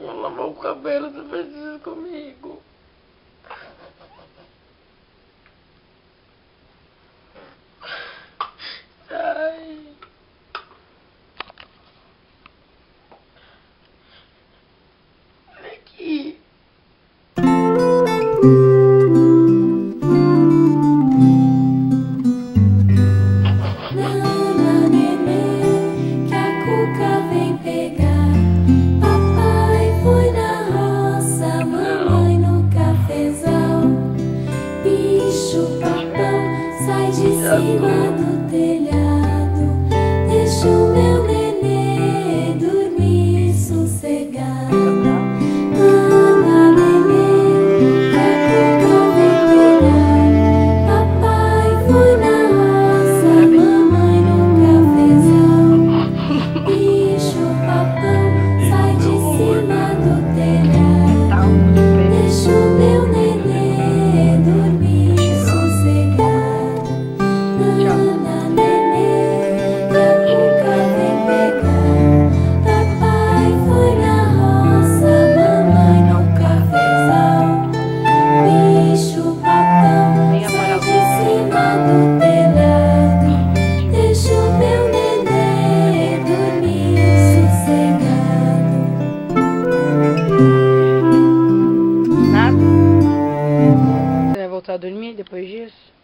Vou lavar o cabelo, você faz isso comigo. Sai. Olha aqui. Cima do telhado, deixa o meu nenê dormir sossegado. Ana, nenê, a cuca vem pegar. Papai foi na roça, mamãe no cafezal. Bicho papão, sai de cima do telhado, deixa o meu nenê dormir sossegado. Você vai voltar a dormir depois disso?